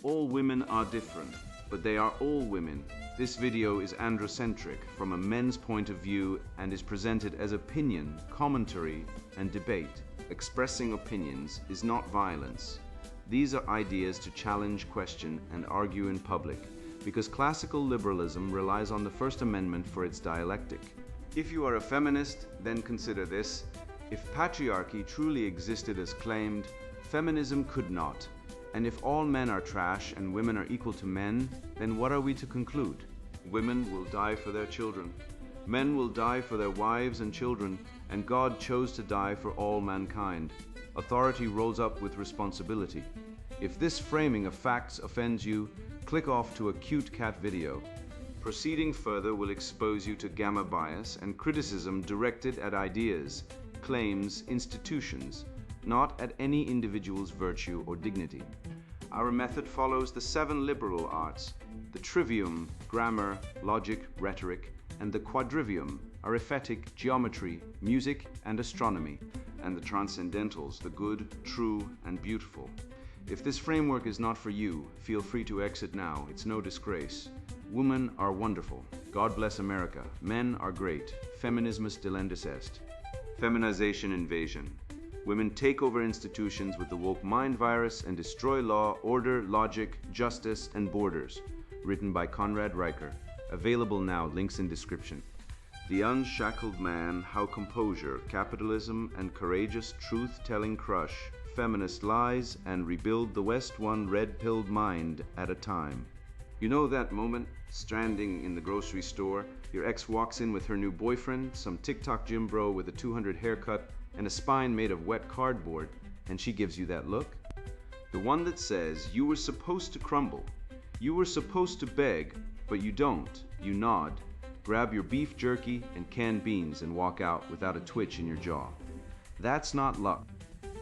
All women are different, but they are all women. This video is androcentric from a men's point of view and is presented as opinion, commentary, and debate. Expressing opinions is not violence. These are ideas to challenge, question, and argue in public, because classical liberalism relies on the First Amendment for its dialectic. If you are a feminist, then consider this. If patriarchy truly existed as claimed, feminism could not. And if all men are trash and women are equal to men, then what are we to conclude? Women will die for their children. Men will die for their wives and children, and God chose to die for all mankind. Authority rolls up with responsibility. If this framing of facts offends you, click off to a cute cat video. Proceeding further will expose you to gamma bias and criticism directed at ideas, claims, institutions, not at any individual's virtue or dignity. Our method follows the 7 liberal arts, the trivium, grammar, logic, rhetoric, and the quadrivium, arithmetic, geometry, music, and astronomy, and the transcendentals, the good, true, and beautiful. If this framework is not for you, feel free to exit now. It's no disgrace. Women are wonderful. God bless America. Men are great. Feminismus delendis est. Feminization Invasion. Women take over institutions with the woke mind virus and destroy law, order, logic, justice, and borders. Written by Conrad Riker. Available now, links in description. The Unshackled Man, How Composure, Capitalism, and Courageous Truth-Telling Crush, Feminist Lies, and Rebuild the West one red-pilled mind at a time. You know that moment, standing in the grocery store, your ex walks in with her new boyfriend, some TikTok gym bro with a 200 haircut, and a spine made of wet cardboard, and she gives you that look? The one that says, you were supposed to crumble. You were supposed to beg, but you don't. You nod, grab your beef jerky and canned beans and walk out without a twitch in your jaw. That's not luck.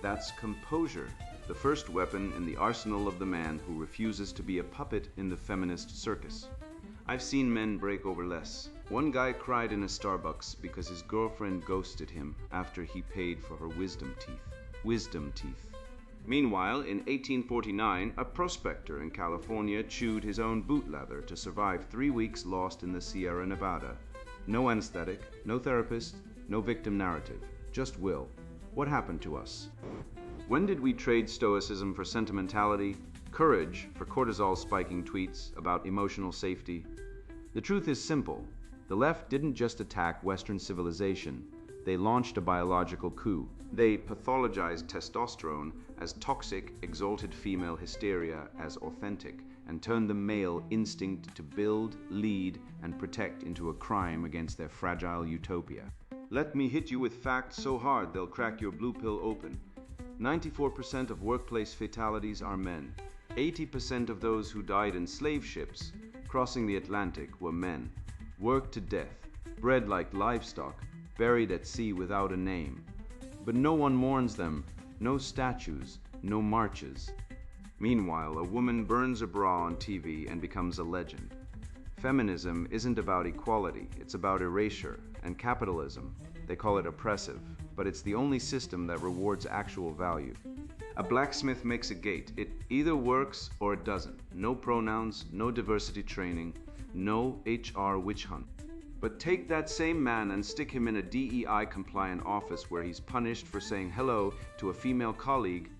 That's composure, the first weapon in the arsenal of the man who refuses to be a puppet in the feminist circus. I've seen men break over less. One guy cried in a Starbucks because his girlfriend ghosted him after he paid for her wisdom teeth. Wisdom teeth. Meanwhile, in 1849, a prospector in California chewed his own boot leather to survive 3 weeks lost in the Sierra Nevada. No anesthetic, no therapist, no victim narrative, just will. What happened to us? When did we trade stoicism for sentimentality, courage for cortisol-spiking tweets about emotional safety? The truth is simple. The left didn't just attack Western civilization. They launched a biological coup. They pathologized testosterone as toxic, exalted female hysteria as authentic, and turned the male instinct to build, lead, and protect into a crime against their fragile utopia. Let me hit you with facts so hard they'll crack your blue pill open. 94% of workplace fatalities are men. 80% of those who died in slave ships crossing the Atlantic were men. Worked to death, bred like livestock, buried at sea without a name. But no one mourns them, no statues, no marches. Meanwhile, a woman burns a bra on TV and becomes a legend. Feminism isn't about equality, it's about erasure. And capitalism, they call it oppressive, but it's the only system that rewards actual value. A blacksmith makes a gate. It either works or it doesn't. No pronouns, no diversity training, no HR witch hunt. But take that same man and stick him in a DEI-compliant office where he's punished for saying hello to a female colleague,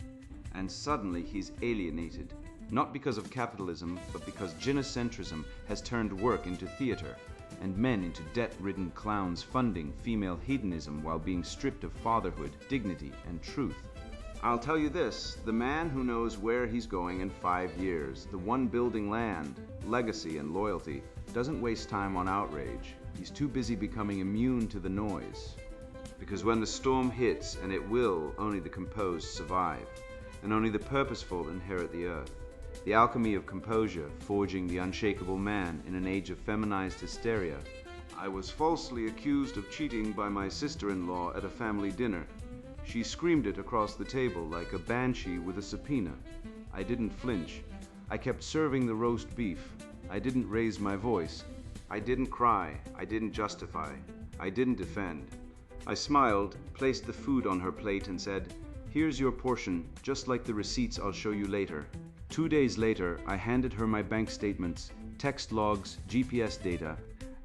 and suddenly he's alienated. Not because of capitalism, but because gynocentrism has turned work into theater, and men into debt-ridden clowns funding female hedonism while being stripped of fatherhood, dignity, and truth. I'll tell you this, the man who knows where he's going in 5 years, the one building land, legacy, and loyalty, doesn't waste time on outrage. He's too busy becoming immune to the noise. Because when the storm hits, and it will, only the composed survive, and only the purposeful inherit the earth. The alchemy of composure, forging the unshakable man in an age of feminized hysteria. I was falsely accused of cheating by my sister-in-law at a family dinner. She screamed it across the table like a banshee with a subpoena. I didn't flinch. I kept serving the roast beef. I didn't raise my voice. I didn't cry. I didn't justify. I didn't defend. I smiled, placed the food on her plate and said, "Here's your portion, just like the receipts I'll show you later." 2 days later, I handed her my bank statements, text logs, GPS data,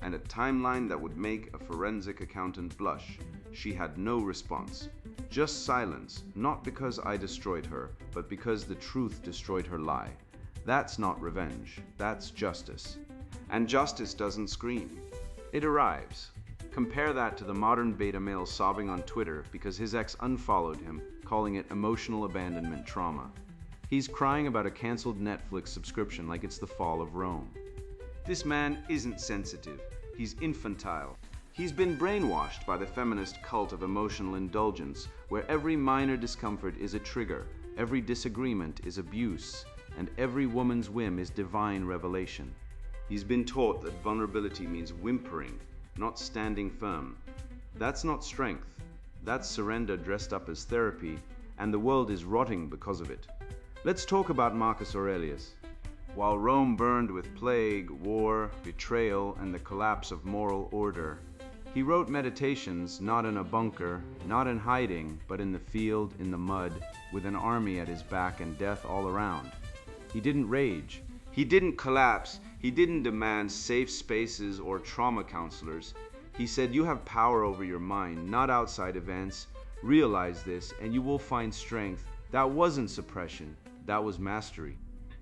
and a timeline that would make a forensic accountant blush. She had no response. Just silence, not because I destroyed her, but because the truth destroyed her lie. That's not revenge, that's justice. And justice doesn't scream. It arrives. Compare that to the modern beta male sobbing on Twitter because his ex unfollowed him, calling it emotional abandonment trauma. He's crying about a canceled Netflix subscription like it's the fall of Rome. This man isn't sensitive, he's infantile. He's been brainwashed by the feminist cult of emotional indulgence, where every minor discomfort is a trigger, every disagreement is abuse, and every woman's whim is divine revelation. He's been taught that vulnerability means whimpering, not standing firm. That's not strength, that's surrender dressed up as therapy, and the world is rotting because of it. Let's talk about Marcus Aurelius. While Rome burned with plague, war, betrayal, and the collapse of moral order, he wrote Meditations not in a bunker, not in hiding, but in the field, in the mud, with an army at his back and death all around. He didn't rage. He didn't collapse. He didn't demand safe spaces or trauma counselors. He said, you have power over your mind, not outside events. Realize this, and you will find strength. That wasn't suppression. That was mastery.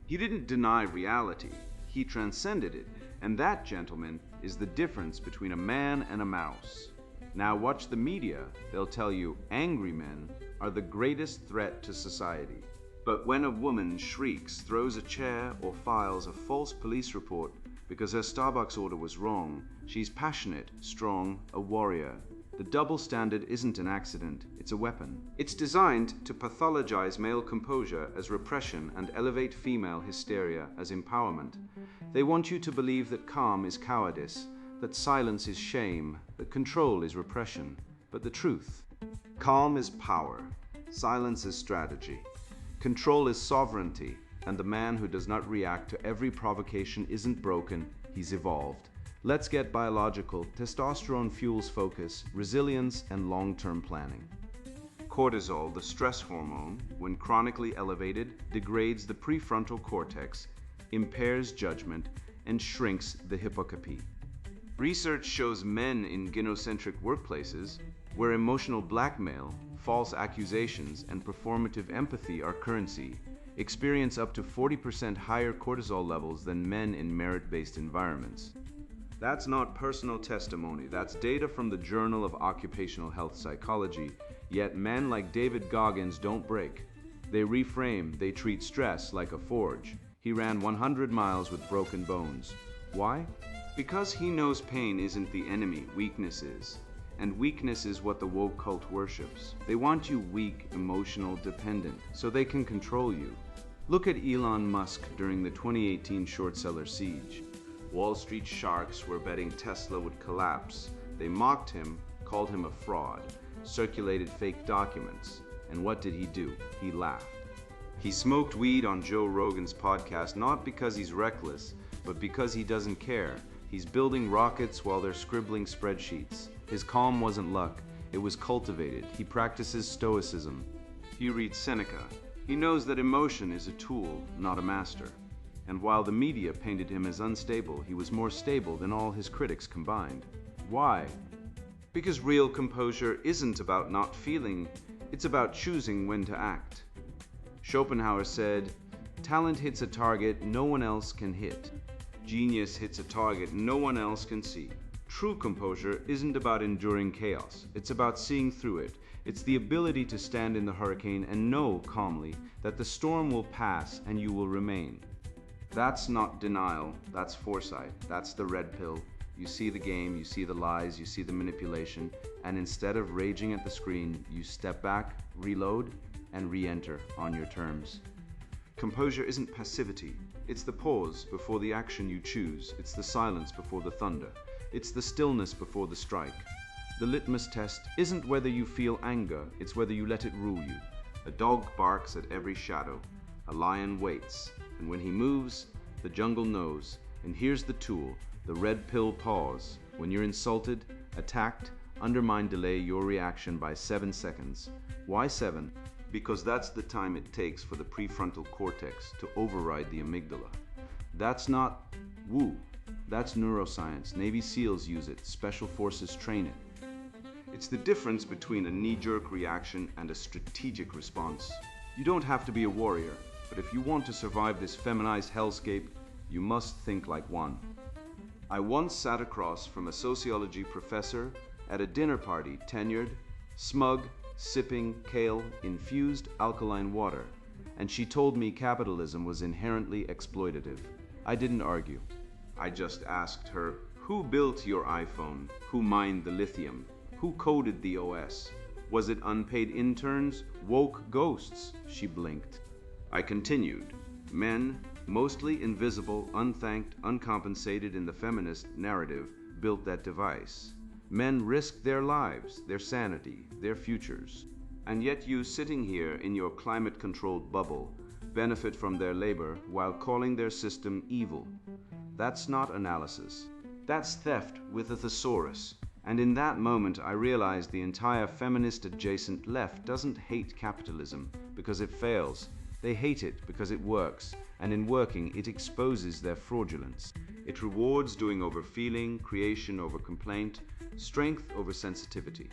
He didn't deny reality. He transcended it. And that, gentlemen, is the difference between a man and a mouse. Now watch the media. They'll tell you angry men are the greatest threat to society. But when a woman shrieks, throws a chair, or files a false police report because her Starbucks order was wrong, she's passionate, strong, a warrior. The double standard isn't an accident, it's a weapon. It's designed to pathologize male composure as repression and elevate female hysteria as empowerment. They want you to believe that calm is cowardice, that silence is shame, that control is repression. But the truth: calm is power, silence is strategy, control is sovereignty, and the man who does not react to every provocation isn't broken, he's evolved. Let's get biological. Testosterone fuels focus, resilience, and long-term planning. Cortisol, the stress hormone, when chronically elevated, degrades the prefrontal cortex, impairs judgment, and shrinks the hippocampi. Research shows men in gynocentric workplaces, where emotional blackmail, false accusations, and performative empathy are currency, experience up to 40% higher cortisol levels than men in merit-based environments. That's not personal testimony, that's data from the Journal of Occupational Health Psychology, yet men like David Goggins don't break. They reframe, they treat stress like a forge. He ran 100 miles with broken bones. Why? Because he knows pain isn't the enemy, weakness is. And weakness is what the woke cult worships. They want you weak, emotional, dependent, so they can control you. Look at Elon Musk during the 2018 short seller siege. Wall Street sharks were betting Tesla would collapse. They mocked him, called him a fraud, circulated fake documents. And what did he do? He laughed. He smoked weed on Joe Rogan's podcast not because he's reckless, but because he doesn't care. He's building rockets while they're scribbling spreadsheets. His calm wasn't luck, it was cultivated. He practices stoicism. He reads Seneca. He knows that emotion is a tool, not a master. And while the media painted him as unstable, he was more stable than all his critics combined. Why? Because real composure isn't about not feeling, it's about choosing when to act. Schopenhauer said, "Talent hits a target no one else can hit. Genius hits a target no one else can see." True composure isn't about enduring chaos, it's about seeing through it. It's the ability to stand in the hurricane and know calmly that the storm will pass and you will remain. That's not denial, that's foresight, that's the red pill. You see the game, you see the lies, you see the manipulation, and instead of raging at the screen, you step back, reload, and re-enter on your terms. Composure isn't passivity, it's the pause before the action you choose, it's the silence before the thunder, it's the stillness before the strike. The litmus test isn't whether you feel anger, it's whether you let it rule you. A dog barks at every shadow, a lion waits, and when he moves, the jungle knows. And here's the tool, the red pill pause. When you're insulted, attacked, undermine, delay your reaction by 7 seconds. Why 7? because that's the time it takes for the prefrontal cortex to override the amygdala. That's not woo. That's neuroscience. Navy SEALs use it. Special forces train it. It's the difference between a knee-jerk reaction and a strategic response. You don't have to be a warrior, but if you want to survive this feminized hellscape, you must think like one. I once sat across from a sociology professor at a dinner party, tenured, smug, sipping kale-infused alkaline water, and she told me capitalism was inherently exploitative. I didn't argue. I just asked her, who built your iPhone? Who mined the lithium? Who coded the OS? Was it unpaid interns? Woke ghosts? She blinked. I continued. Men, mostly invisible, unthanked, uncompensated in the feminist narrative, built that device. Men risked their lives, their sanity, their futures. And yet you, sitting here in your climate-controlled bubble, benefit from their labor while calling their system evil. That's not analysis. That's theft with a thesaurus. And in that moment, I realized the entire feminist-adjacent left doesn't hate capitalism because it fails. They hate it because it works, and in working, it exposes their fraudulence. It rewards doing over feeling, creation over complaint, strength over sensitivity.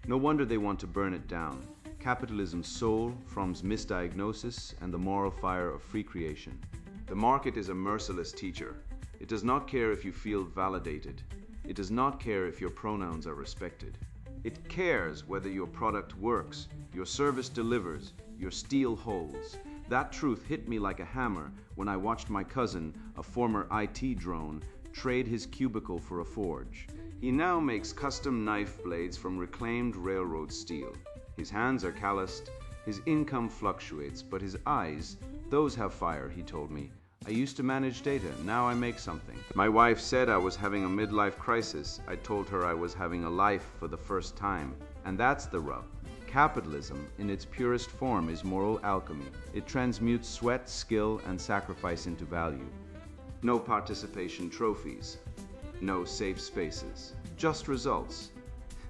No wonder they want to burn it down. Capitalism's soul from misdiagnosis and the moral fire of free creation. The market is a merciless teacher. It does not care if you feel validated. It does not care if your pronouns are respected. It cares whether your product works, your service delivers, your steel holds. That truth hit me like a hammer when I watched my cousin, a former IT drone, trade his cubicle for a forge. He now makes custom knife blades from reclaimed railroad steel. His hands are calloused, his income fluctuates, but his eyes, those have fire, he told me. I used to manage data, now I make something. My wife said I was having a midlife crisis. I told her I was having a life for the first time. And that's the rub. Capitalism, in its purest form, is moral alchemy. It transmutes sweat, skill, and sacrifice into value. No participation trophies. No safe spaces. Just results.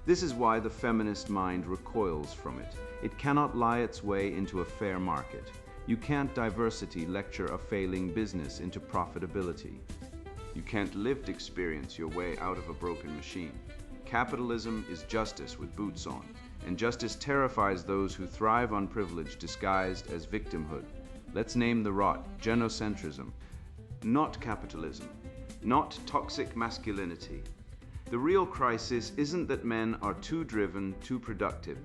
This is why the feminist mind recoils from it. It cannot lie its way into a fair market. You can't diversity lecture a failing business into profitability. You can't lived experience your way out of a broken machine. Capitalism is justice with boots on, and justice terrifies those who thrive on privilege disguised as victimhood. Let's name the rot: genocentrism. Not capitalism. Not toxic masculinity. The real crisis isn't that men are too driven, too productive.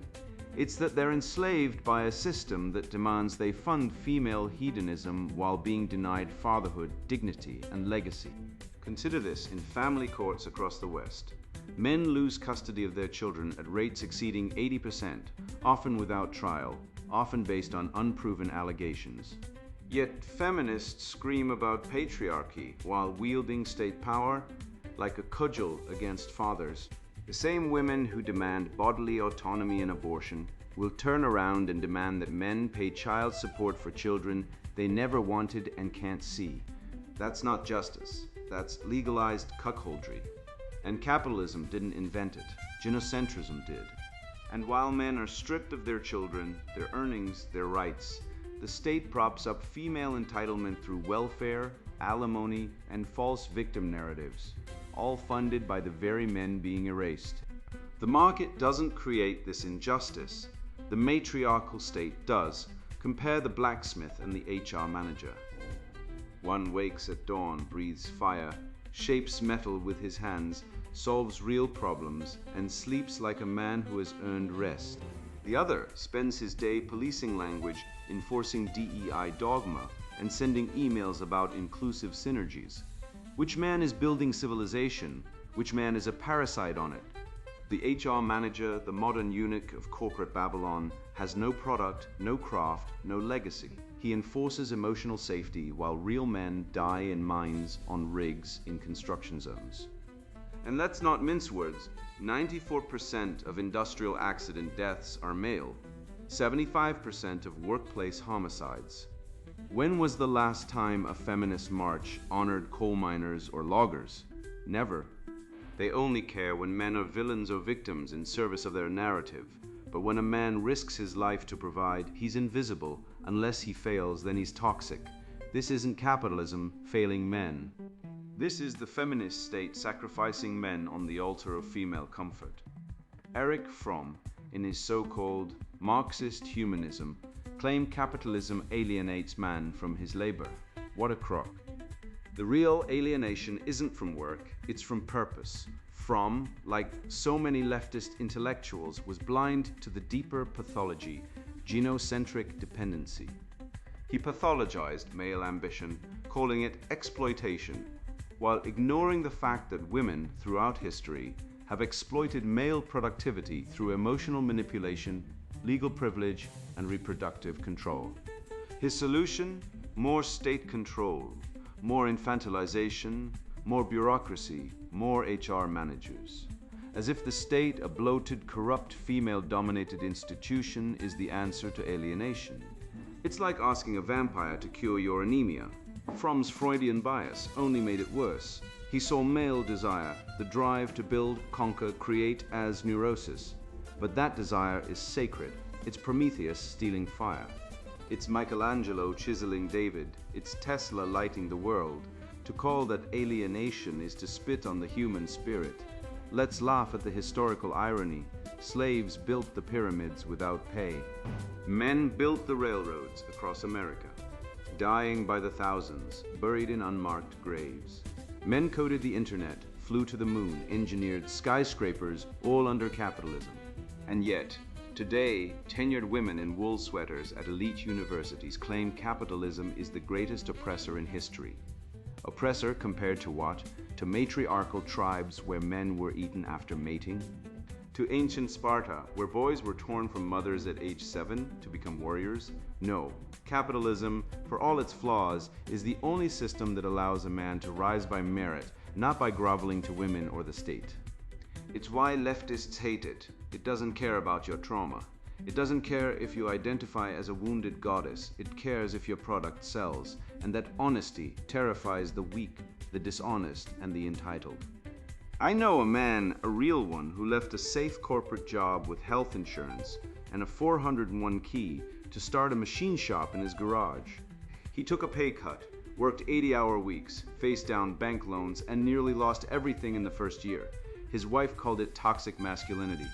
It's that they're enslaved by a system that demands they fund female hedonism while being denied fatherhood, dignity, and legacy. Consider this in family courts across the West. Men lose custody of their children at rates exceeding 80%, often without trial, often based on unproven allegations. Yet feminists scream about patriarchy while wielding state power like a cudgel against fathers. The same women who demand bodily autonomy and abortion will turn around and demand that men pay child support for children they never wanted and can't see. That's not justice. That's legalized cuckoldry. And capitalism didn't invent it. Genocentrism did. And while men are stripped of their children, their earnings, their rights, the state props up female entitlement through welfare, alimony, and false victim narratives, all funded by the very men being erased. The market doesn't create this injustice. The matriarchal state does. Compare the blacksmith and the HR manager. One wakes at dawn, breathes fire, shapes metal with his hands, solves real problems, and sleeps like a man who has earned rest. The other spends his day policing language, enforcing DEI dogma, and sending emails about inclusive synergies. Which man is building civilization? Which man is a parasite on it? The HR manager, the modern eunuch of corporate Babylon, has no product, no craft, no legacy. He enforces emotional safety while real men die in mines, on rigs, in construction zones. And let's not mince words. 94% of industrial accident deaths are male. 75% of workplace homicides. When was the last time a feminist march honored coal miners or loggers? Never. They only care when men are villains or victims in service of their narrative. But when a man risks his life to provide, he's invisible. Unless he fails, then he's toxic. This isn't capitalism failing men. This is the feminist state sacrificing men on the altar of female comfort. Erich Fromm, in his so-called Marxist humanism, claimed capitalism alienates man from his labor. What a crock. The real alienation isn't from work, it's from purpose. Fromm, like so many leftist intellectuals, was blind to the deeper pathology, genocentric dependency. He pathologized male ambition, calling it exploitation, while ignoring the fact that women, throughout history, have exploited male productivity through emotional manipulation, legal privilege, and reproductive control. His solution? More state control, more infantilization, more bureaucracy, more HR managers. As if the state, a bloated, corrupt, female-dominated institution, is the answer to alienation. It's like asking a vampire to cure your anemia. Fromm's Freudian bias only made it worse. He saw male desire, the drive to build, conquer, create, as neurosis. But that desire is sacred. It's Prometheus stealing fire. It's Michelangelo chiseling David. It's Tesla lighting the world. To call that alienation is to spit on the human spirit. Let's laugh at the historical irony. Slaves built the pyramids without pay. Men built the railroads across America, dying by the thousands, buried in unmarked graves. Men coded the internet, flew to the moon, engineered skyscrapers, all under capitalism. And yet, today, tenured women in wool sweaters at elite universities claim capitalism is the greatest oppressor in history. Oppressor compared to what? To matriarchal tribes where men were eaten after mating? To ancient Sparta, where boys were torn from mothers at age 7 to become warriors? No. Capitalism, for all its flaws, is the only system that allows a man to rise by merit, not by groveling to women or the state. It's why leftists hate it. It doesn't care about your trauma. It doesn't care if you identify as a wounded goddess. It cares if your product sells. And that honesty terrifies the weak, the dishonest, and the entitled. I know a man, a real one, who left a safe corporate job with health insurance and a 401 key to start a machine shop in his garage. He took a pay cut, worked 80-hour weeks, faced down bank loans, and nearly lost everything in the first year. His wife called it toxic masculinity.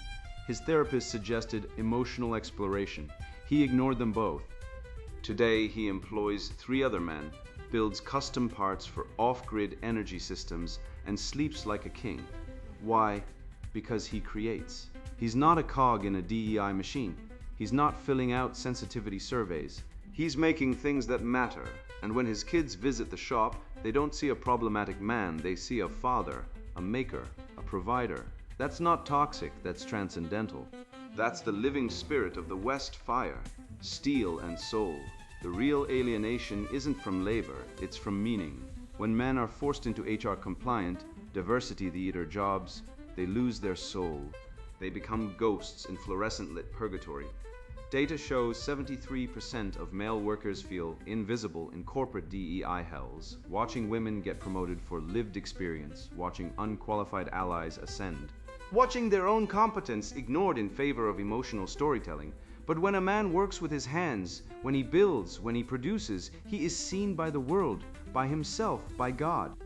His therapist suggested emotional exploration. He ignored them both. Today, he employs 3 other men, builds custom parts for off-grid energy systems, and sleeps like a king. Why? Because he creates. He's not a cog in a DEI machine. He's not filling out sensitivity surveys. He's making things that matter. And when his kids visit the shop, they don't see a problematic man, they see a father, a maker, a provider. That's not toxic, that's transcendental. That's the living spirit of the West fire, steel and soul. The real alienation isn't from labor, it's from meaning. When men are forced into HR compliant, diversity the eater jobs, they lose their soul. They become ghosts in fluorescent lit purgatory. Data shows 73% of male workers feel invisible in corporate DEI hells, watching women get promoted for lived experience, watching unqualified allies ascend, watching their own competence ignored in favor of emotional storytelling. But when a man works with his hands, when he builds, when he produces, he is seen by the world, by himself, by God.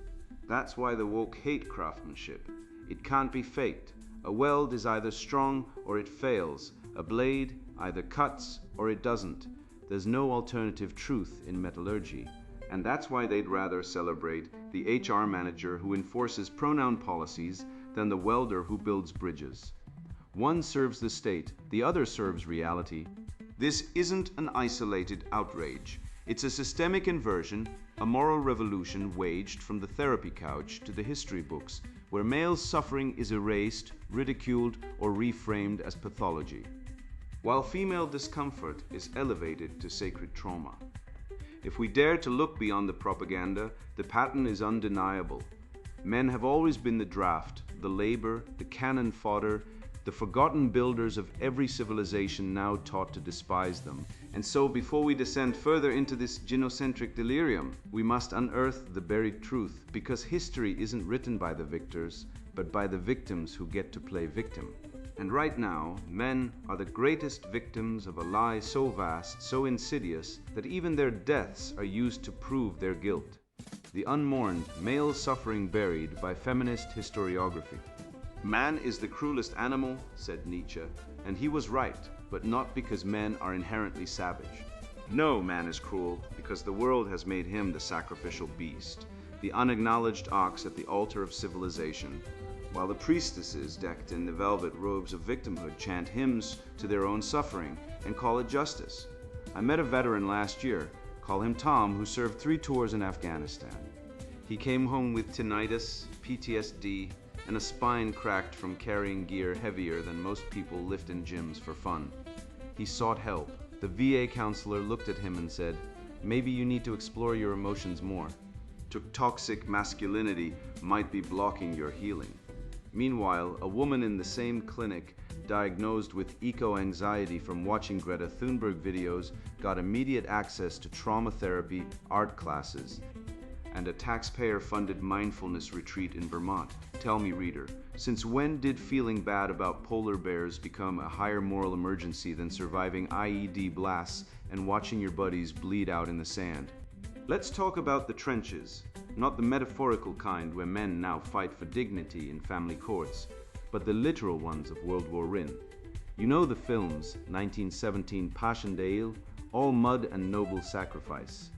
That's why the woke hate craftsmanship. It can't be faked. A weld is either strong or it fails. A blade either cuts or it doesn't. There's no alternative truth in metallurgy. And that's why they'd rather celebrate the HR manager who enforces pronoun policies than the welder who builds bridges. One serves the state, the other serves reality. This isn't an isolated outrage. It's a systemic inversion, a moral revolution waged from the therapy couch to the history books, where male suffering is erased, ridiculed, or reframed as pathology, while female discomfort is elevated to sacred trauma. If we dare to look beyond the propaganda, the pattern is undeniable. Men have always been the draft, the labor, the cannon fodder, the forgotten builders of every civilization now taught to despise them. And so before we descend further into this genocentric delirium, we must unearth the buried truth, because history isn't written by the victors, but by the victims who get to play victim. And right now, men are the greatest victims of a lie so vast, so insidious, that even their deaths are used to prove their guilt. The unmourned male suffering buried by feminist historiography. Man is the cruelest animal, said Nietzsche, and he was right, but not because men are inherently savage. No, man is cruel because the world has made him the sacrificial beast, the unacknowledged ox at the altar of civilization, while the priestesses decked in the velvet robes of victimhood chant hymns to their own suffering and call it justice. I met a veteran last year, call him Tom, who served 3 tours in Afghanistan. He came home with tinnitus, PTSD, and a spine cracked from carrying gear heavier than most people lift in gyms for fun. He sought help. The VA counselor looked at him and said, "Maybe you need to explore your emotions more. Toxic masculinity might be blocking your healing." Meanwhile, a woman in the same clinic, diagnosed with eco-anxiety from watching Greta Thunberg videos, got immediate access to trauma therapy, art classes, and a taxpayer-funded mindfulness retreat in Vermont. Tell me, reader, since when did feeling bad about polar bears become a higher moral emergency than surviving IED blasts and watching your buddies bleed out in the sand? Let's talk about the trenches, not the metaphorical kind where men now fight for dignity in family courts, but the literal ones of World War I. You know the films, 1917 Passchendaele, all mud and noble sacrifice.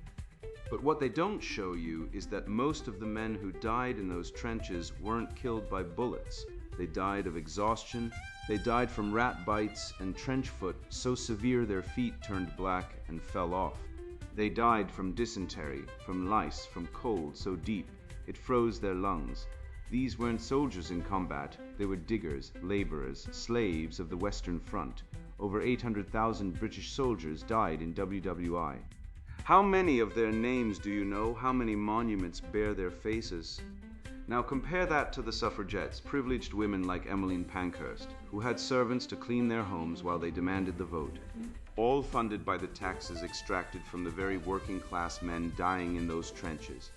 But what they don't show you is that most of the men who died in those trenches weren't killed by bullets. They died of exhaustion, they died from rat bites and trench foot so severe their feet turned black and fell off. They died from dysentery, from lice, from cold so deep it froze their lungs. These weren't soldiers in combat, they were diggers, laborers, slaves of the Western Front. Over 800,000 British soldiers died in WWI. How many of their names do you know? How many monuments bear their faces? Now compare that to the suffragettes, privileged women like Emmeline Pankhurst, who had servants to clean their homes while they demanded the vote. All funded by the taxes extracted from the very working class men dying in those trenches.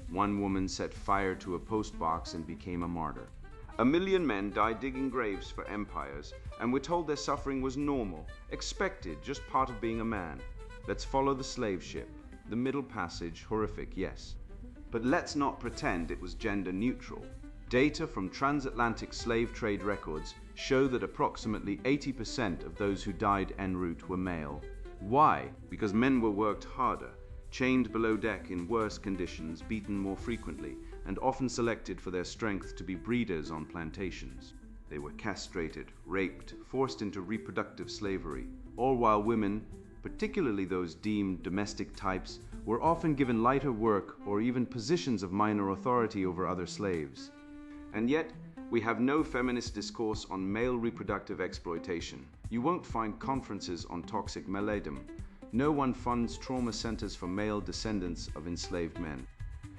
One woman set fire to a post box and became a martyr. 1 million men died digging graves for empires, and we're told their suffering was normal, expected, just part of being a man. Let's follow the slave ship. The Middle Passage, horrific, yes. But let's not pretend it was gender neutral. Data from transatlantic slave trade records show that approximately 80% of those who died en route were male. Why? Because men were worked harder, chained below deck in worse conditions, beaten more frequently, and often selected for their strength to be breeders on plantations. They were castrated, raped, forced into reproductive slavery, all while women, particularly those deemed domestic types, were often given lighter work or even positions of minor authority over other slaves. And yet, we have no feminist discourse on male reproductive exploitation. You won't find conferences on toxic maleism. No one funds trauma centers for male descendants of enslaved men.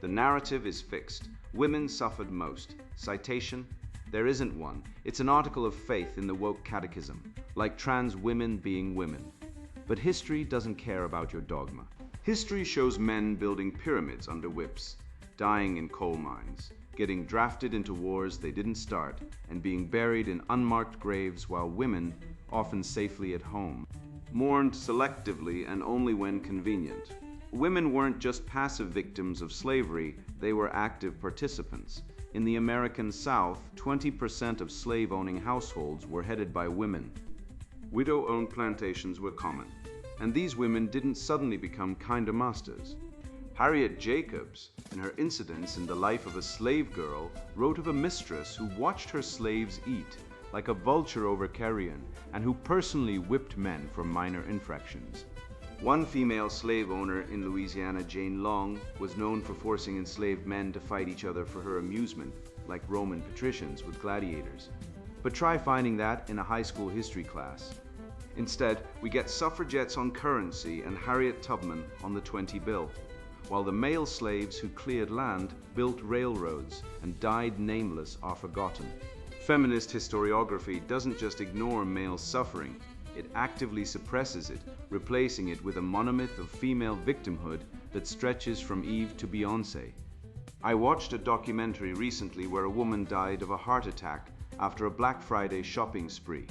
The narrative is fixed. Women suffered most. Citation? There isn't one. It's an article of faith in the woke catechism, like trans women being women. But history doesn't care about your dogma. History shows men building pyramids under whips, dying in coal mines, getting drafted into wars they didn't start, and being buried in unmarked graves while women, often safely at home, mourned selectively and only when convenient. Women weren't just passive victims of slavery, they were active participants. In the American South, 20% of slave-owning households were headed by women. Widow-owned plantations were common, and these women didn't suddenly become kinder masters. Harriet Jacobs, in her Incidents in the Life of a Slave Girl, wrote of a mistress who watched her slaves eat, like a vulture over carrion, and who personally whipped men for minor infractions. One female slave owner in Louisiana, Jane Long, was known for forcing enslaved men to fight each other for her amusement, like Roman patricians with gladiators. But try finding that in a high school history class. Instead, we get suffragettes on currency and Harriet Tubman on the 20 bill, while the male slaves who cleared land, built railroads, and died nameless are forgotten. Feminist historiography doesn't just ignore male suffering, it actively suppresses it, replacing it with a monomyth of female victimhood that stretches from Eve to Beyoncé. I watched a documentary recently where a woman died of a heart attack after a Black Friday shopping spree.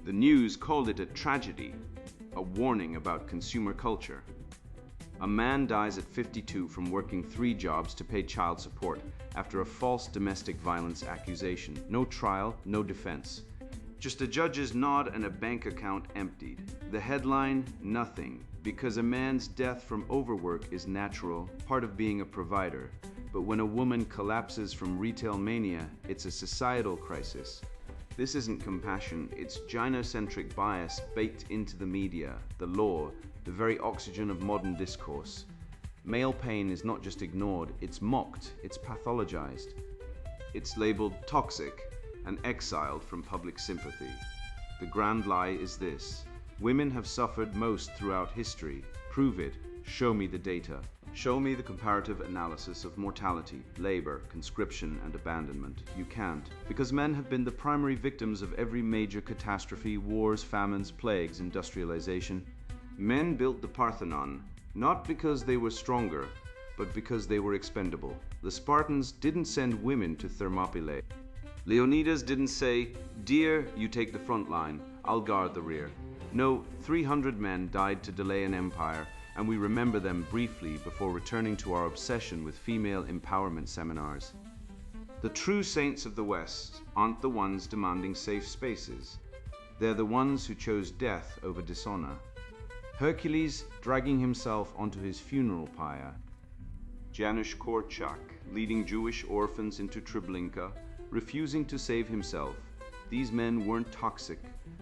The news called it a tragedy, a warning about consumer culture. A man dies at 52 from working 3 jobs to pay child support after a false domestic violence accusation. No trial, no defense. Just a judge's nod and a bank account emptied. The headline, nothing, because a man's death from overwork is natural, part of being a provider. But when a woman collapses from retail mania, it's a societal crisis. This isn't compassion, it's gynocentric bias baked into the media, the law, the very oxygen of modern discourse. Male pain is not just ignored, it's mocked, it's pathologized. It's labeled toxic and exiled from public sympathy. The grand lie is this: women have suffered most throughout history. Prove it. Show me the data. Show me the comparative analysis of mortality, labor, conscription, and abandonment. You can't, because men have been the primary victims of every major catastrophe: wars, famines, plagues, industrialization. Men built the Parthenon, not because they were stronger, but because they were expendable. The Spartans didn't send women to Thermopylae. Leonidas didn't say, "Dear, you take the front line, I'll guard the rear." No, 300 men died to delay an empire, and we remember them briefly before returning to our obsession with female empowerment seminars. The true saints of the West aren't the ones demanding safe spaces. They're the ones who chose death over dishonor. Hercules dragging himself onto his funeral pyre. Janusz Korczak leading Jewish orphans into Treblinka, refusing to save himself. These men weren't toxic,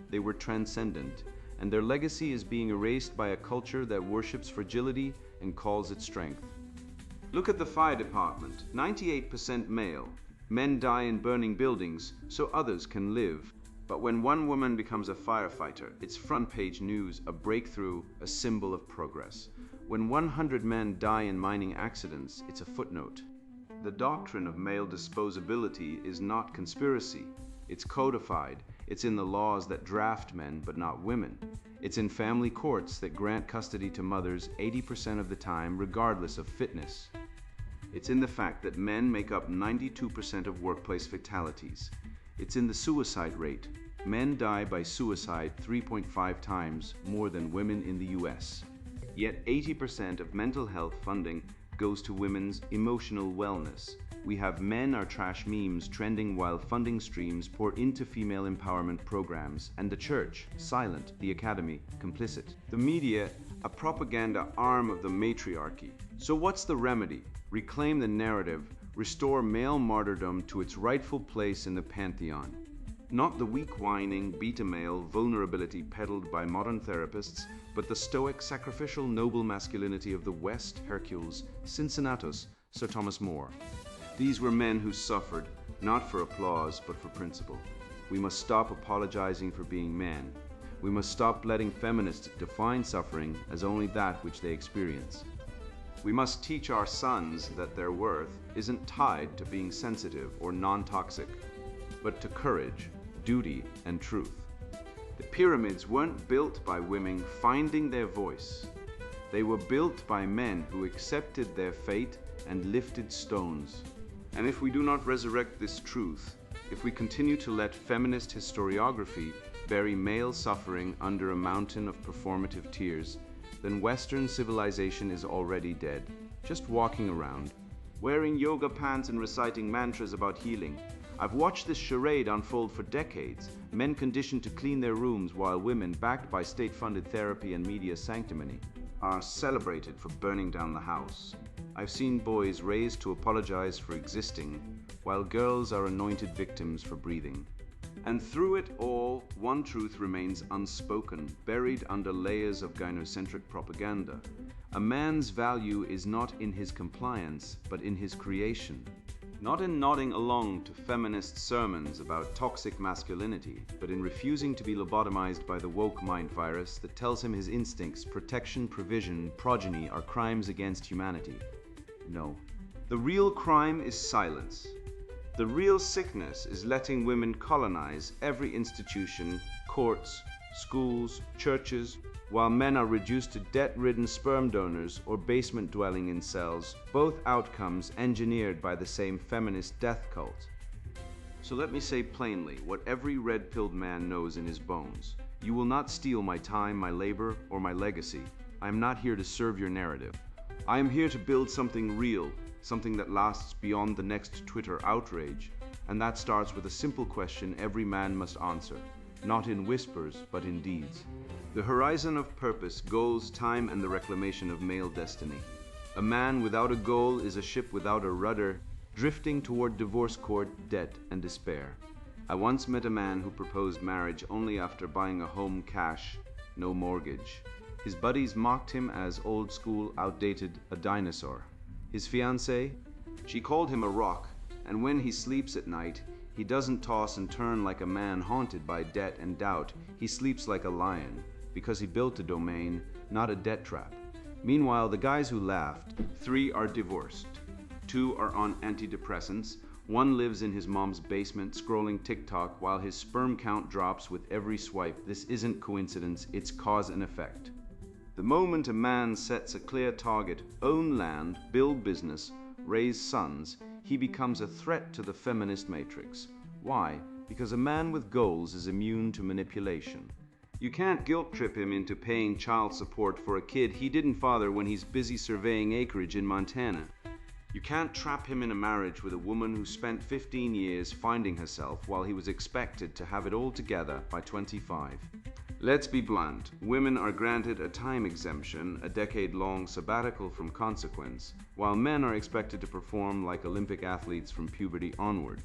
they were transcendent, and their legacy is being erased by a culture that worships fragility and calls it strength. Look at the fire department, 98% male. Men die in burning buildings so others can live. But when one woman becomes a firefighter, it's front-page news, a breakthrough, a symbol of progress. When 100 men die in mining accidents, it's a footnote. The doctrine of male disposability is not conspiracy. It's codified. It's in the laws that draft men but not women. It's in family courts that grant custody to mothers 80% of the time, regardless of fitness. It's in the fact that men make up 92% of workplace fatalities. It's in the suicide rate. Men die by suicide 3.5 times more than women in the US. Yet 80% of mental health funding goes to women's emotional wellness. We have men are trash memes trending while funding streams pour into female empowerment programs, and the church, silent, the academy, complicit. The media, a propaganda arm of the matriarchy. So what's the remedy? Reclaim the narrative, restore male martyrdom to its rightful place in the pantheon. Not the weak whining, beta male vulnerability peddled by modern therapists, but the stoic, sacrificial, noble masculinity of the West, Hercules, Cincinnatus, Sir Thomas More. These were men who suffered, not for applause, but for principle. We must stop apologizing for being men. We must stop letting feminists define suffering as only that which they experience. We must teach our sons that their worth isn't tied to being sensitive or non-toxic, but to courage, duty, and truth. The pyramids weren't built by women finding their voice. They were built by men who accepted their fate and lifted stones. And if we do not resurrect this truth, if we continue to let feminist historiography bury male suffering under a mountain of performative tears, then Western civilization is already dead, just walking around, wearing yoga pants and reciting mantras about healing. I've watched this charade unfold for decades, men conditioned to clean their rooms while women, backed by state-funded therapy and media sanctimony, are celebrated for burning down the house. I've seen boys raised to apologize for existing, while girls are anointed victims for breathing. And through it all, one truth remains unspoken, buried under layers of gynocentric propaganda. A man's value is not in his compliance, but in his creation. Not in nodding along to feminist sermons about toxic masculinity, but in refusing to be lobotomized by the woke mind virus that tells him his instincts, protection, provision, progeny are crimes against humanity. No. The real crime is silence. The real sickness is letting women colonize every institution, courts, schools, churches, while men are reduced to debt-ridden sperm donors or basement-dwelling incels, both outcomes engineered by the same feminist death cult. So let me say plainly what every red-pilled man knows in his bones. You will not steal my time, my labor, or my legacy. I am not here to serve your narrative. I am here to build something real, something that lasts beyond the next Twitter outrage. And that starts with a simple question every man must answer, not in whispers, but in deeds. The horizon of purpose, goals, time, and the reclamation of male destiny. A man without a goal is a ship without a rudder, drifting toward divorce court, debt, and despair. I once met a man who proposed marriage only after buying a home cash, no mortgage. His buddies mocked him as old school, outdated, a dinosaur. His fiancée? She called him a rock, and when he sleeps at night, he doesn't toss and turn like a man haunted by debt and doubt. He sleeps like a lion, because he built a domain, not a debt trap. Meanwhile, the guys who laughed, 3 are divorced. 2 are on antidepressants, 1 lives in his mom's basement scrolling TikTok while his sperm count drops with every swipe. This isn't coincidence, it's cause and effect. The moment a man sets a clear target, own land, build business, raise sons, he becomes a threat to the feminist matrix. Why? Because a man with goals is immune to manipulation. You can't guilt trip him into paying child support for a kid he didn't father when he's busy surveying acreage in Montana. You can't trap him in a marriage with a woman who spent 15 years finding herself while he was expected to have it all together by 25. Let's be blunt, women are granted a time exemption, a decade-long sabbatical from consequence, while men are expected to perform like Olympic athletes from puberty onward.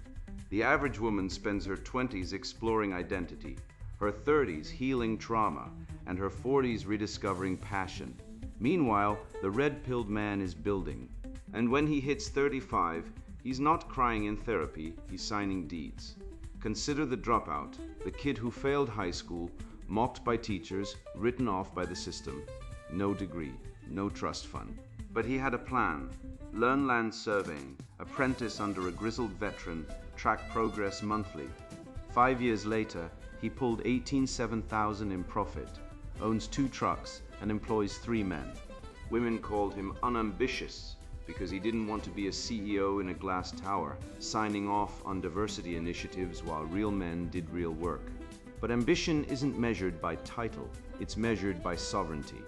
The average woman spends her 20s exploring identity, her 30s healing trauma, and her 40s rediscovering passion. Meanwhile, the red-pilled man is building. And when he hits 35, he's not crying in therapy, he's signing deeds. Consider the dropout, the kid who failed high school, mocked by teachers, written off by the system. No degree, no trust fund. But he had a plan. Learn land surveying, apprentice under a grizzled veteran, track progress monthly. 5 years later, he pulled $18,700 in profit, owns 2 trucks, and employs 3 men. Women called him unambitious because he didn't want to be a CEO in a glass tower, signing off on diversity initiatives while real men did real work. But ambition isn't measured by title, it's measured by sovereignty.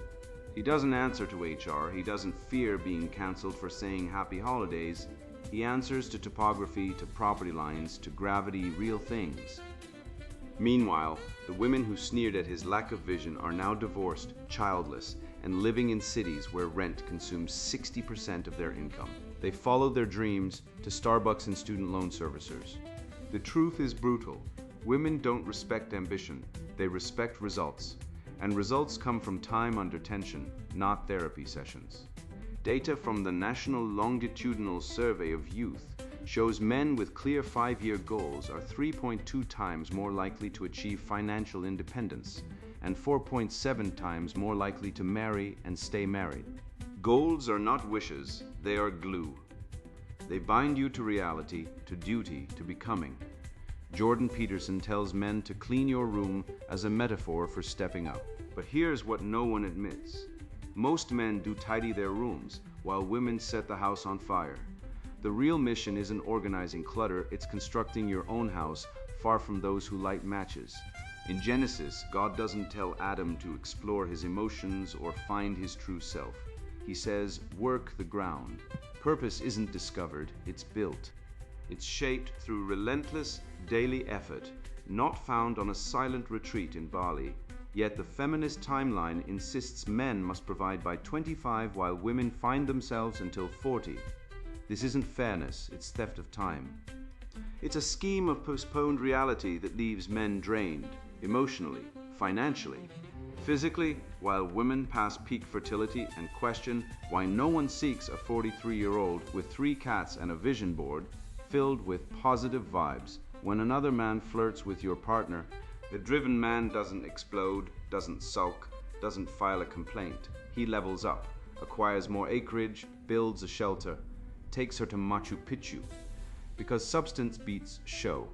He doesn't answer to HR, he doesn't fear being cancelled for saying happy holidays. He answers to topography, to property lines, to gravity, real things. Meanwhile, the women who sneered at his lack of vision are now divorced, childless, and living in cities where rent consumes 60% of their income. They follow their dreams to Starbucks and student loan servicers. The truth is brutal. Women don't respect ambition, they respect results. And results come from time under tension, not therapy sessions. Data from the National Longitudinal Survey of Youth shows men with clear 5-year goals are 3.2 times more likely to achieve financial independence and 4.7 times more likely to marry and stay married. Goals are not wishes, they are glue. They bind you to reality, to duty, to becoming. Jordan Peterson tells men to clean your room as a metaphor for stepping up. But here's what no one admits. Most men do tidy their rooms, while women set the house on fire. The real mission isn't organizing clutter, it's constructing your own house, far from those who light matches. In Genesis, God doesn't tell Adam to explore his emotions or find his true self. He says, work the ground. Purpose isn't discovered, it's built. It's shaped through relentless, daily effort, not found on a silent retreat in Bali. Yet the feminist timeline insists men must provide by 25 while women find themselves until 40. This isn't fairness, it's theft of time. It's a scheme of postponed reality that leaves men drained, emotionally, financially, physically, while women pass peak fertility and question why no one seeks a 43-year-old with 3 cats and a vision board filled with positive vibes. When another man flirts with your partner, the driven man doesn't explode, doesn't sulk, doesn't file a complaint. He levels up, acquires more acreage, builds a shelter, takes her to Machu Picchu. Because substance beats show.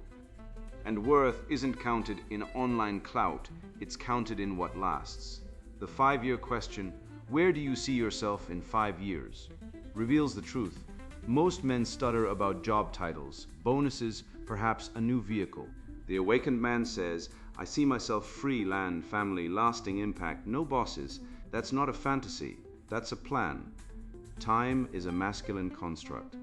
And worth isn't counted in online clout, it's counted in what lasts. The 5-year question, where do you see yourself in 5 years? Reveals the truth. Most men stutter about job titles, bonuses, perhaps a new vehicle. The awakened man says, I see myself free, land, family, lasting impact, no bosses. That's not a fantasy, that's a plan. Time is a masculine construct.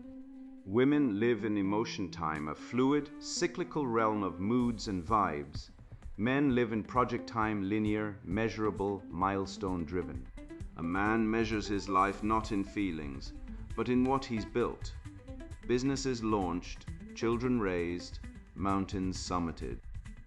Women live in emotion time, a fluid, cyclical realm of moods and vibes. Men live in project time, linear, measurable, milestone-driven. A man measures his life not in feelings, but in what he's built. Businesses launched, children raised, mountains summited.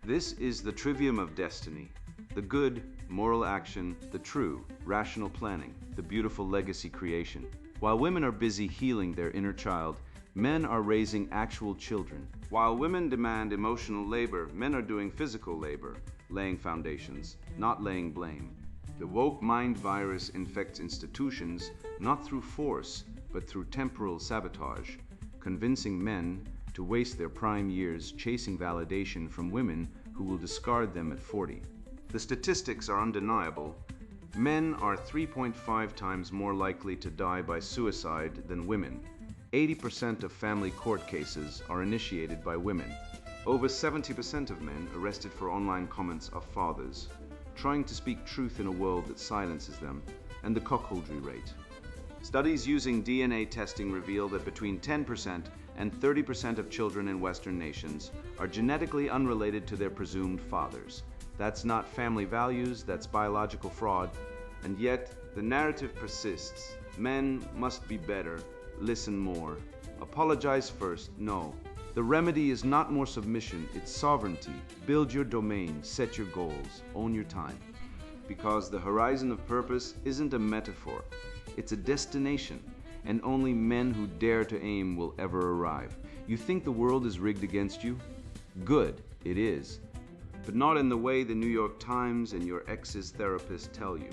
This is the trivium of destiny. The good, moral action, the true, rational planning, the beautiful legacy creation. While women are busy healing their inner child, men are raising actual children. While women demand emotional labor, men are doing physical labor, laying foundations, not laying blame. The woke mind virus infects institutions not through force, but through temporal sabotage, convincing men to waste their prime years chasing validation from women who will discard them at 40. The statistics are undeniable. Men are 3.5 times more likely to die by suicide than women. 80% of family court cases are initiated by women. Over 70% of men arrested for online comments are fathers, trying to speak truth in a world that silences them, and the cuckoldry rate. Studies using DNA testing reveal that between 10% and 30% of children in Western nations are genetically unrelated to their presumed fathers. That's not family values, that's biological fraud. And yet, the narrative persists. Men must be better, listen more, apologize first, no. The remedy is not more submission, it's sovereignty. Build your domain, set your goals, own your time. Because the horizon of purpose isn't a metaphor, it's a destination, and only men who dare to aim will ever arrive. You think the world is rigged against you? Good, it is. But not in the way the New York Times and your ex's therapist tell you.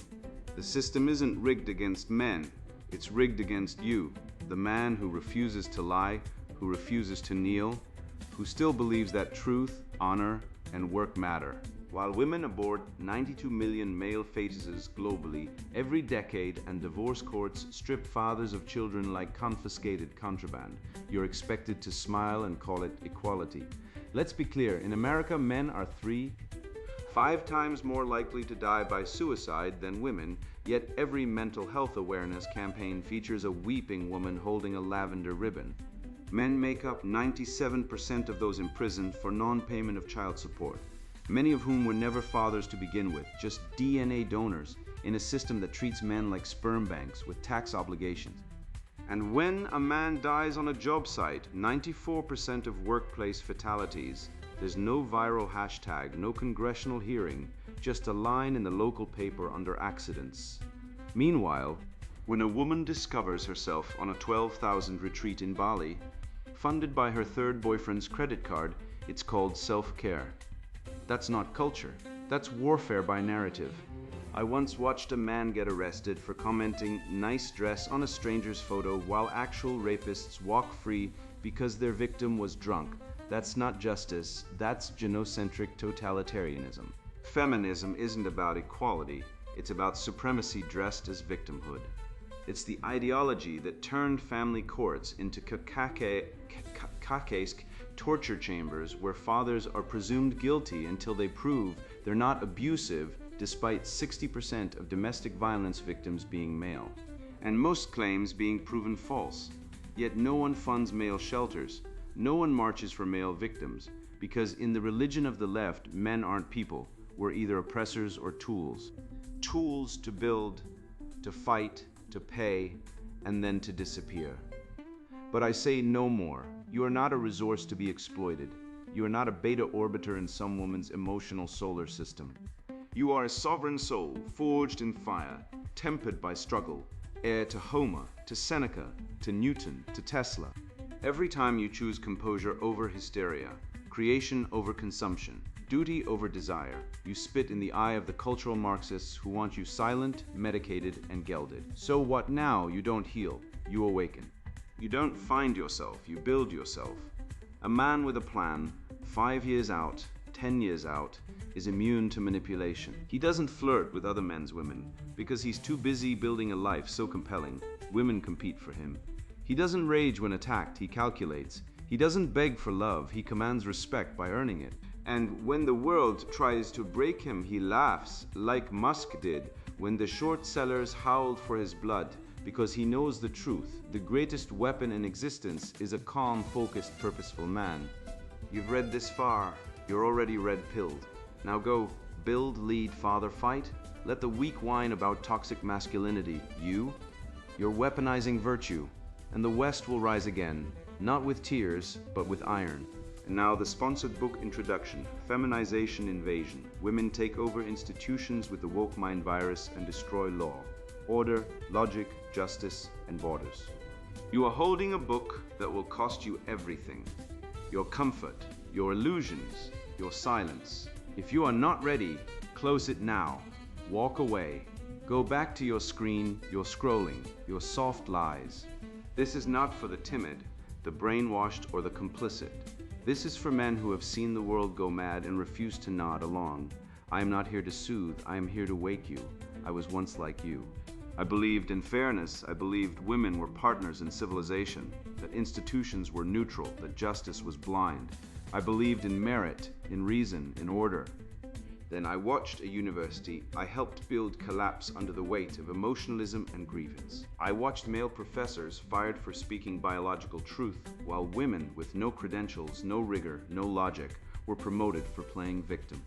The system isn't rigged against men, it's rigged against you, the man who refuses to lie, who refuses to kneel, who still believes that truth, honor, and work matter. While women abort 92 million male fetuses globally every decade and divorce courts strip fathers of children like confiscated contraband, you're expected to smile and call it equality. Let's be clear, in America, men are 5 times more likely to die by suicide than women, yet every mental health awareness campaign features a weeping woman holding a lavender ribbon. Men make up 97% of those imprisoned for non-payment of child support, many of whom were never fathers to begin with, just DNA donors in a system that treats men like sperm banks with tax obligations. And when a man dies on a job site, 94% of workplace fatalities, there's no viral hashtag, no congressional hearing, just a line in the local paper under accidents. Meanwhile, when a woman discovers herself on a 12,000 retreat in Bali, funded by her third boyfriend's credit card, it's called self-care. That's not culture, that's warfare by narrative. I once watched a man get arrested for commenting nice dress on a stranger's photo while actual rapists walk free because their victim was drunk. That's not justice, that's genocentric totalitarianism. Feminism isn't about equality, it's about supremacy dressed as victimhood. It's the ideology that turned family courts into Kafkaesque torture chambers where fathers are presumed guilty until they prove they're not abusive, despite 60% of domestic violence victims being male, and most claims being proven false. Yet no one funds male shelters, no one marches for male victims, because in the religion of the left, men aren't people, we're either oppressors or tools. Tools to build, to fight, to pay, and then to disappear. But I say no more. You are not a resource to be exploited. You are not a beta orbiter in some woman's emotional solar system. You are a sovereign soul, forged in fire, tempered by struggle, heir to Homer, to Seneca, to Newton, to Tesla. Every time you choose composure over hysteria, creation over consumption, duty over desire, you spit in the eye of the cultural Marxists who want you silent, medicated, and gelded. So what now? You don't heal, you awaken. You don't find yourself, you build yourself. A man with a plan, 5 years out, 10 years out, is immune to manipulation. He doesn't flirt with other men's women because he's too busy building a life so compelling, women compete for him. He doesn't rage when attacked, he calculates. He doesn't beg for love, he commands respect by earning it. And when the world tries to break him, he laughs, like Musk did when the short sellers howled for his blood, because he knows the truth. The greatest weapon in existence is a calm, focused, purposeful man. You've read this far, you're already red-pilled. Now go, build, lead, father, fight. Let the weak whine about toxic masculinity. You're weaponizing virtue, and the West will rise again, not with tears, but with iron. And now the sponsored book introduction, Feminization Invasion. Women take over institutions with the woke mind virus and destroy law, order, logic, justice, and borders. You are holding a book that will cost you everything. Your comfort, your illusions, your silence. If you are not ready, close it now. Walk away. Go back to your screen, your scrolling, your soft lies. This is not for the timid, the brainwashed, or the complicit. This is for men who have seen the world go mad and refuse to nod along. I am not here to soothe, I am here to wake you. I was once like you. I believed in fairness, I believed women were partners in civilization, that institutions were neutral, that justice was blind. I believed in merit, in reason, in order. Then I watched a university I helped build collapse under the weight of emotionalism and grievance. I watched male professors fired for speaking biological truth, while women with no credentials, no rigor, no logic, were promoted for playing victim.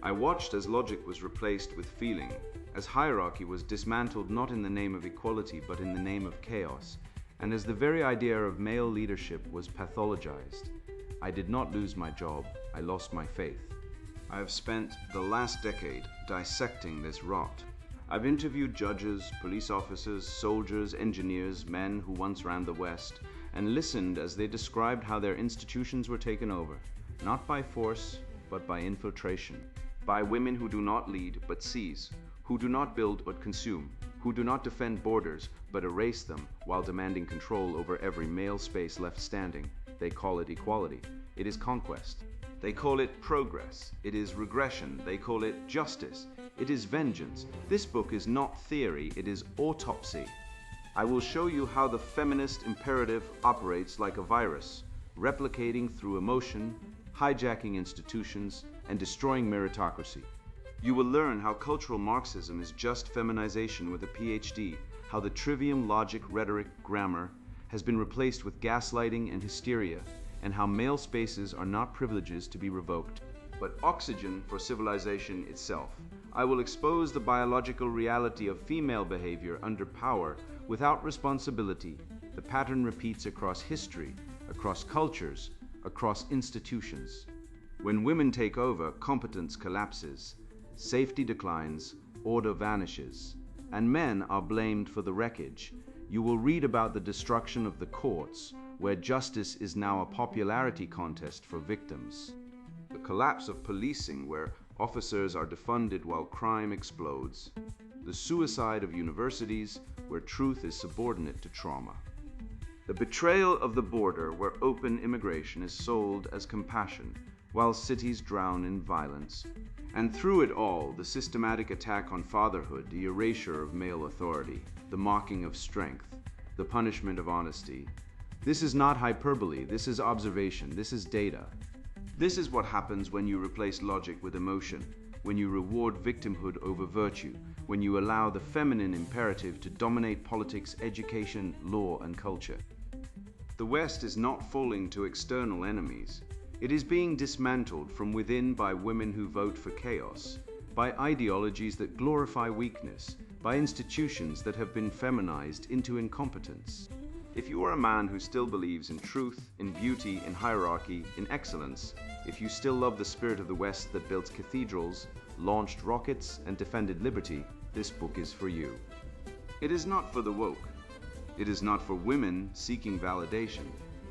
I watched as logic was replaced with feeling, as hierarchy was dismantled not in the name of equality but in the name of chaos, and as the very idea of male leadership was pathologized. I did not lose my job, I lost my faith. I have spent the last decade dissecting this rot. I've interviewed judges, police officers, soldiers, engineers, men who once ran the West, and listened as they described how their institutions were taken over, not by force, but by infiltration, by women who do not lead but seize, who do not build but consume, who do not defend borders but erase them while demanding control over every male space left standing. They call it equality. It is conquest. They call it progress. It is regression. They call it justice. It is vengeance. This book is not theory, it is autopsy. I will show you how the feminist imperative operates like a virus, replicating through emotion, hijacking institutions, and destroying meritocracy. You will learn how cultural Marxism is just feminization with a PhD, how the trivium, logic, rhetoric, grammar has been replaced with gaslighting and hysteria, and how male spaces are not privileges to be revoked, but oxygen for civilization itself. I will expose the biological reality of female behavior under power without responsibility. The pattern repeats across history, across cultures, across institutions. When women take over, competence collapses, safety declines, order vanishes, and men are blamed for the wreckage. You will read about the destruction of the courts, where justice is now a popularity contest for victims. The collapse of policing, where officers are defunded while crime explodes. The suicide of universities, where truth is subordinate to trauma. The betrayal of the border, where open immigration is sold as compassion, while cities drown in violence. And through it all, the systematic attack on fatherhood, the erasure of male authority, the mocking of strength, the punishment of honesty. This is not hyperbole, this is observation, this is data. This is what happens when you replace logic with emotion, when you reward victimhood over virtue, when you allow the feminine imperative to dominate politics, education, law, and culture. The West is not falling to external enemies. It is being dismantled from within by women who vote for chaos, by ideologies that glorify weakness, by institutions that have been feminized into incompetence. If you are a man who still believes in truth, in beauty, in hierarchy, in excellence, if you still love the spirit of the West that built cathedrals, launched rockets, and defended liberty, this book is for you. It is not for the woke. It is not for women seeking validation.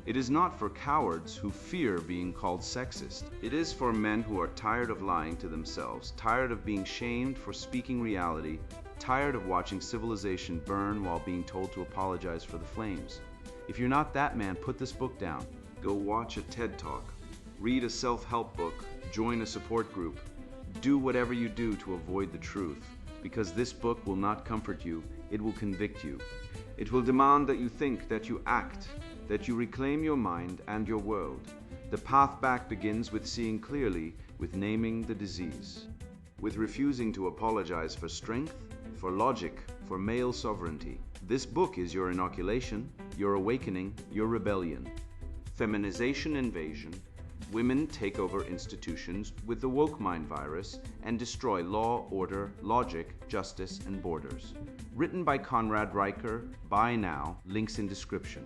It is not for cowards who fear being called sexist. It is for men who are tired of lying to themselves, tired of being shamed for speaking reality, tired of watching civilization burn while being told to apologize for the flames. If you're not that man, put this book down. Go watch a TED Talk, read a self-help book, join a support group. Do whatever you do to avoid the truth, because this book will not comfort you, it will convict you. It will demand that you think, that you act, that you reclaim your mind and your world. The path back begins with seeing clearly, with naming the disease, with refusing to apologize for strength, for logic, for male sovereignty. This book is your inoculation, your awakening, your rebellion. Feminization Invasion. Women take over institutions with the woke mind virus and destroy law, order, logic, justice, and borders. Written by Conrad Riker. Buy now. Links in description.